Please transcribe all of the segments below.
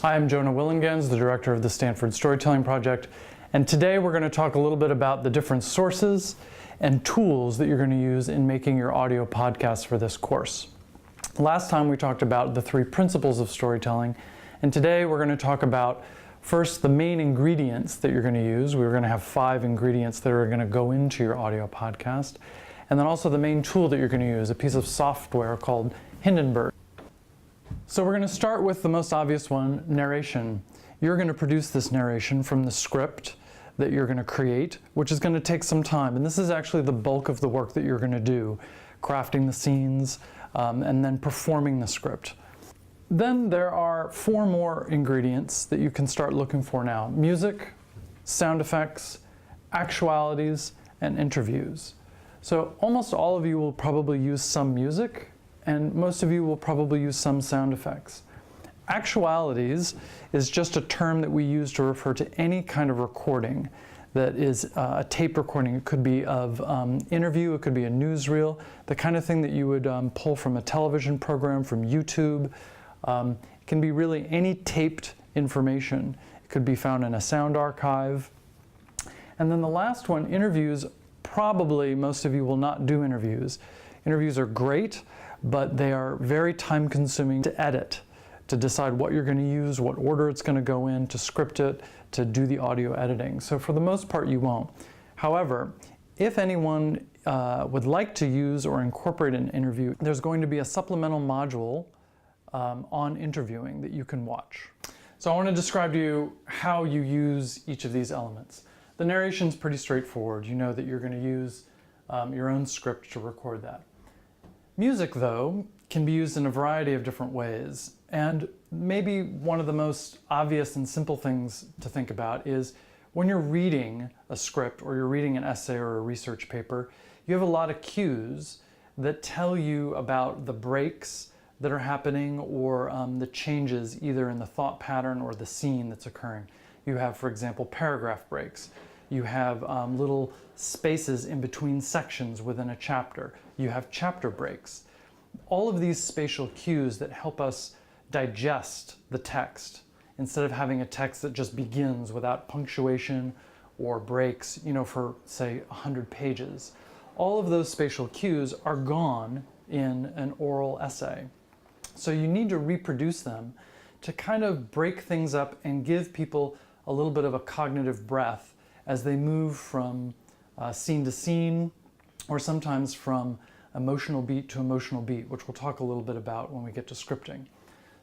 Hi, I'm Jonah Willihnganz, the director of the Stanford Storytelling Project, and today we're going to talk a little bit about the different sources and tools that you're going to use in making your audio podcasts for this course. Last time we talked about the 3 principles of storytelling, and today we're going to talk about first the main ingredients that you're going to use. We're going to have 5 ingredients that are going to go into your audio podcast, and then also the main tool that you're going to use, a piece of software called Hindenburg. So we're going to start with the most obvious one, narration. You're going to produce this narration from the script that you're going to create, which is going to take some time. And this is actually the bulk of the work that you're going to do, crafting the scenes and then performing the script. Then there are 4 more ingredients that you can start looking for now: music, sound effects, actualities, and interviews. So almost all of you will probably use some music, and most of you will probably use some sound effects. Actualities is just a term that we use to refer to any kind of recording that is a tape recording. It could be of interview, it could be a newsreel, the kind of thing that you would pull from a television program, from YouTube. It can be really any taped information. It could be found in a sound archive. And then the last one, interviews. Probably most of you will not do interviews. Interviews are great, but they are very time-consuming to edit, to decide what you're going to use, what order it's going to go in, to script it, to do the audio editing. So for the most part, you won't. However, if anyone would like to use or incorporate an interview, there's going to be a supplemental module on interviewing that you can watch. So I want to describe to you how you use each of these elements. The narration's pretty straightforward. You know that you're going to use your own script to record that. Music, though, can be used in a variety of different ways, and maybe one of the most obvious and simple things to think about is when you're reading a script or you're reading an essay or a research paper, you have a lot of cues that tell you about the breaks that are happening or the changes either in the thought pattern or the scene that's occurring. You have, for example, paragraph breaks. You have little spaces in between sections within a chapter. You have chapter breaks. All of these spatial cues that help us digest the text instead of having a text that just begins without punctuation or breaks, for say 100 pages. All of those spatial cues are gone in an oral essay. So you need to reproduce them to kind of break things up and give people a little bit of a cognitive breath as they move from scene to scene, or sometimes from emotional beat to emotional beat, which we'll talk a little bit about when we get to scripting.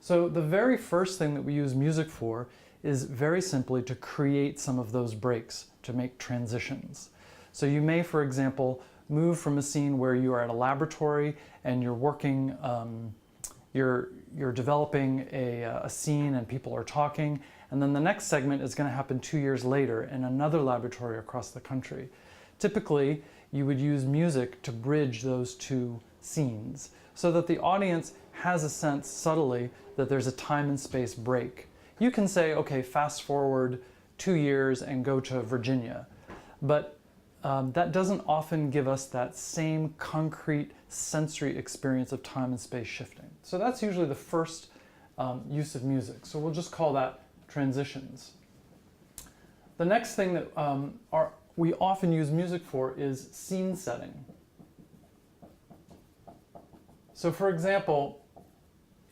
So the very first thing that we use music for is very simply to create some of those breaks, to make transitions. So you may, for example, move from a scene where you are at a laboratory and you're working, you're developing a scene and people are talking, and then the next segment is going to happen 2 years later in another laboratory across the country. Typically, you would use music to bridge those 2 scenes so that the audience has a sense subtly that there's a time and space break. You can say, okay, fast forward 2 years and go to Virginia, but that doesn't often give us that same concrete sensory experience of time and space shifting. So that's usually the first use of music. So we'll just call that transitions. The next thing that we often use music for is scene setting. So for example,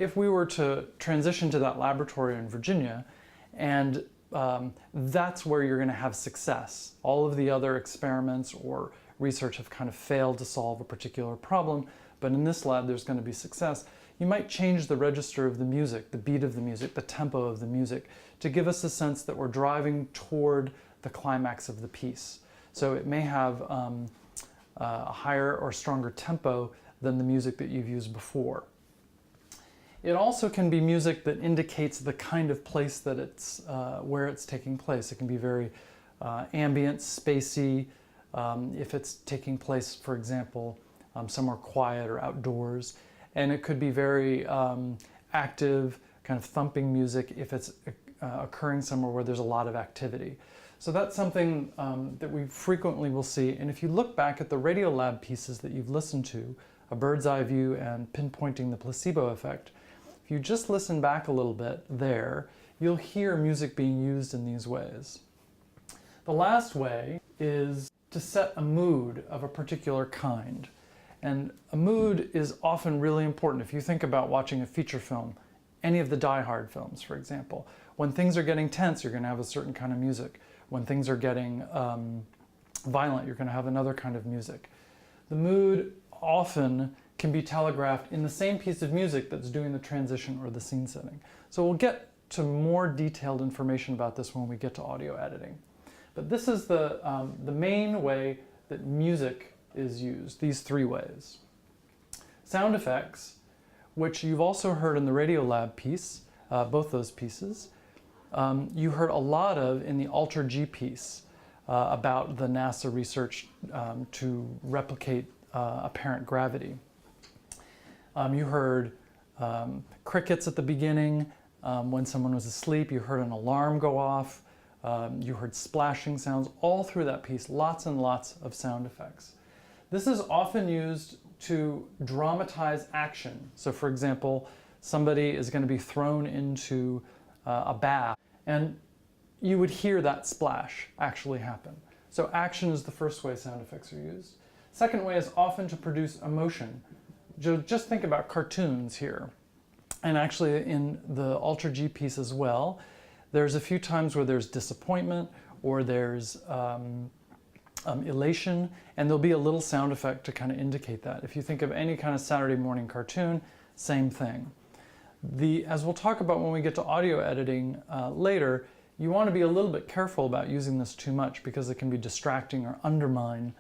if we were to transition to that laboratory in Virginia, and that's where you're going to have success. All of the other experiments or research have kind of failed to solve a particular problem, but in this lab there's going to be success. You might change the register of the music, the beat of the music, the tempo of the music, to give us a sense that we're driving toward the climax of the piece. So it may have a higher or stronger tempo than the music that you've used before. It also can be music that indicates the kind of place that it's, where it's taking place. It can be very ambient, spacey, if it's taking place, for example, somewhere quiet or outdoors. And it could be very active, kind of thumping music if it's occurring somewhere where there's a lot of activity. So that's something that we frequently will see. And if you look back at the Radiolab pieces that you've listened to, A Bird's Eye View and Pinpointing the Placebo Effect, if you just listen back a little bit there, you'll hear music being used in these ways. The last way is to set a mood of a particular kind. And a mood is often really important. If you think about watching a feature film, any of the Die Hard films, for example, when things are getting tense, you're going to have a certain kind of music. When things are getting violent, you're going to have another kind of music. The mood often can be telegraphed in the same piece of music that's doing the transition or the scene setting. So we'll get to more detailed information about this when we get to audio editing. But this is the main way that music is used, these three ways. Sound effects, which you've also heard in the Radiolab piece, both those pieces. You heard a lot of in the Alter G piece about the NASA research to replicate apparent gravity. You heard crickets at the beginning when someone was asleep. You heard an alarm go off. You heard splashing sounds all through that piece, lots and lots of sound effects. This is often used to dramatize action. So for example, somebody is going to be thrown into a bath, and you would hear that splash actually happen. So action is the first way sound effects are used. Second way is often to produce emotion. Just think about cartoons here. And actually in the Alter G piece as well, there's a few times where there's disappointment or there's elation, and there'll be a little sound effect to kind of indicate that. If you think of any kind of Saturday morning cartoon, same thing. As we'll talk about when we get to audio editing later, you want to be a little bit careful about using this too much because it can be distracting or undermine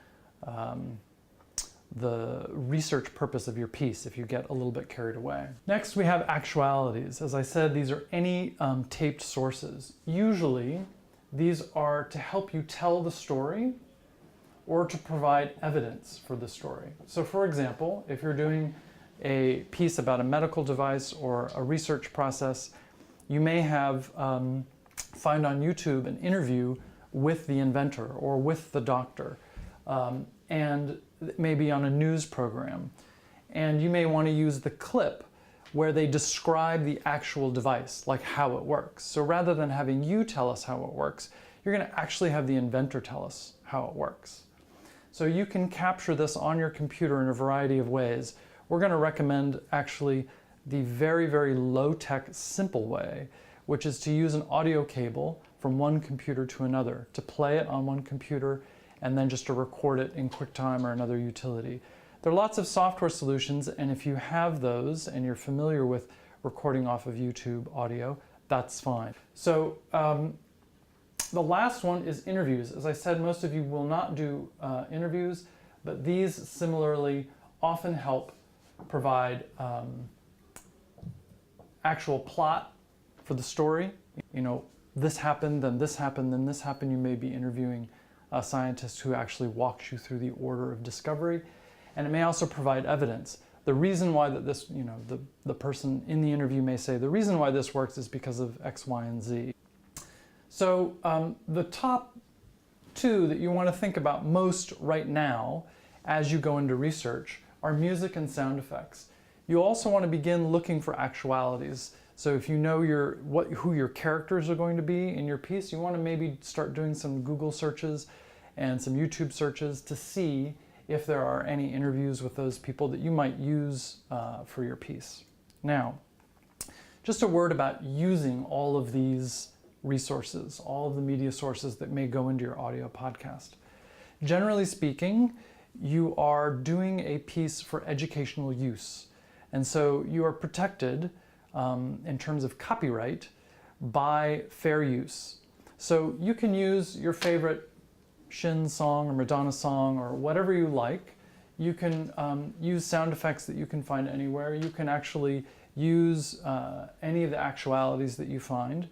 the research purpose of your piece if you get a little bit carried away. Next, we have actualities. As I said, these are any taped sources. Usually, these are to help you tell the story or to provide evidence for the story. So for example, if you're doing a piece about a medical device or a research process, you may have find on YouTube an interview with the inventor or with the doctor, and maybe on a news program. And you may want to use the clip where they describe the actual device, like how it works. So rather than having you tell us how it works, you're going to actually have the inventor tell us how it works. So you can capture this on your computer in a variety of ways. We're going to recommend actually the very, very low-tech, simple way, which is to use an audio cable from one computer to another, to play it on one computer and then just to record it in QuickTime or another utility. There are lots of software solutions, and if you have those and you're familiar with recording off of YouTube audio, that's fine. So the last one is interviews. As I said, most of you will not do interviews, but these similarly often help provide actual plot for the story. You know, this happened, then this happened, then this happened. You may be interviewing a scientist who actually walks you through the order of discovery. And it may also provide evidence. The reason why that this, you know, the person in the interview may say, the reason why this works is because of X, Y, and Z. So the top two that you want to think about most right now as you go into research are music and sound effects. You also want to begin looking for actualities. So if you know who your characters are going to be in your piece, you want to maybe start doing some Google searches and some YouTube searches to see if there are any interviews with those people that you might use for your piece. Now, just a word about using all of these resources, all of the media sources that may go into your audio podcast. Generally speaking, you are doing a piece for educational use. And so you are protected in terms of copyright by fair use. So you can use your favorite Shin song or Madonna song or whatever you like. You can use sound effects that you can find anywhere. You can actually use any of the actualities that you find.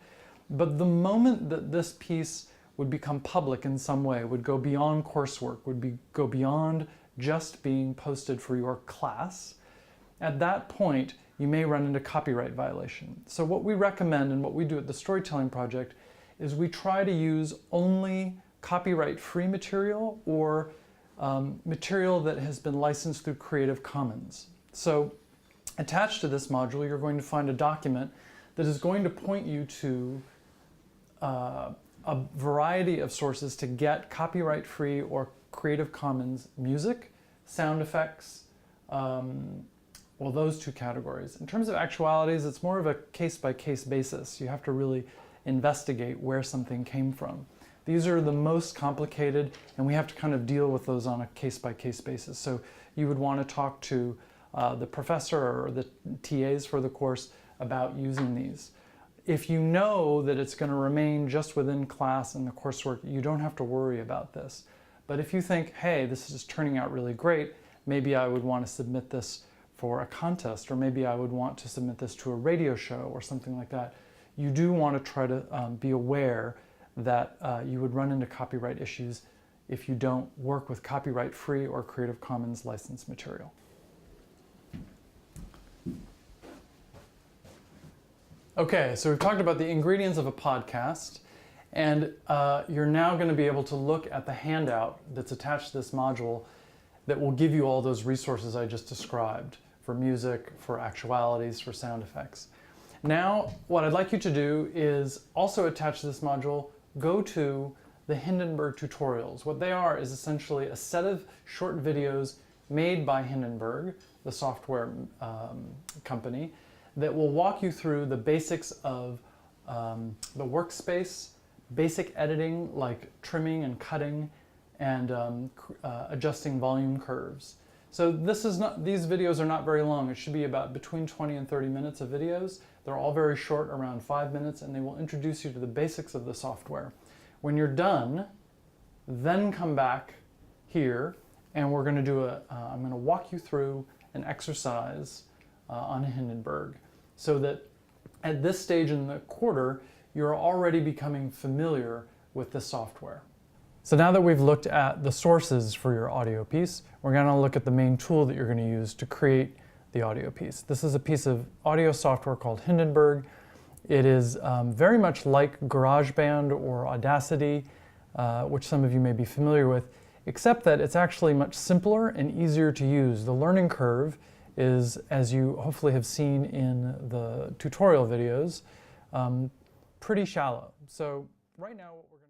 But the moment that this piece would become public in some way, would go beyond coursework, go beyond just being posted for your class, at that point, you may run into copyright violation. So what we recommend and what we do at the Storytelling Project is we try to use only copyright-free material or material that has been licensed through Creative Commons. So Attached to this module, you're going to find a document that is going to point you to a variety of sources to get copyright-free or Creative Commons music, sound effects, well, those two categories. In terms of actualities, it's more of a case-by-case basis. You have to really investigate where something came from. These are the most complicated, and we have to kind of deal with those on a case-by-case basis. So you would want to talk to the professor or the TAs for the course about using these. If you know that it's going to remain just within class and the coursework, you don't have to worry about this. But if you think, hey, this is turning out really great, maybe I would want to submit this for a contest, or maybe I would want to submit this to a radio show or something like that, you do want to try to be aware that you would run into copyright issues if you don't work with copyright-free or Creative Commons licensed material. Okay, so we've talked about the ingredients of a podcast, and you're now going to be able to look at the handout that's attached to this module that will give you all those resources I just described for music, for actualities, for sound effects. Now, what I'd like you to do is also attach to this module, go to the Hindenburg Tutorials. What they are is essentially a set of short videos made by Hindenburg, the software company, that will walk you through the basics of the workspace, basic editing like trimming and cutting, and adjusting volume curves. So these videos are not very long. It should be about between 20 and 30 minutes of videos. They're all very short, around 5 minutes, and they will introduce you to the basics of the software. When you're done, then come back here, and we're going to do I'm going to walk you through an exercise on Hindenburg, so that at this stage in the quarter, you're already becoming familiar with the software. So now that we've looked at the sources for your audio piece, we're going to look at the main tool that you're going to use to create the audio piece. This is a piece of audio software called Hindenburg. It is very much like GarageBand or Audacity, which some of you may be familiar with, except that it's actually much simpler and easier to use. The learning curve is, as you hopefully have seen in the tutorial videos, pretty shallow. So right now what we're going to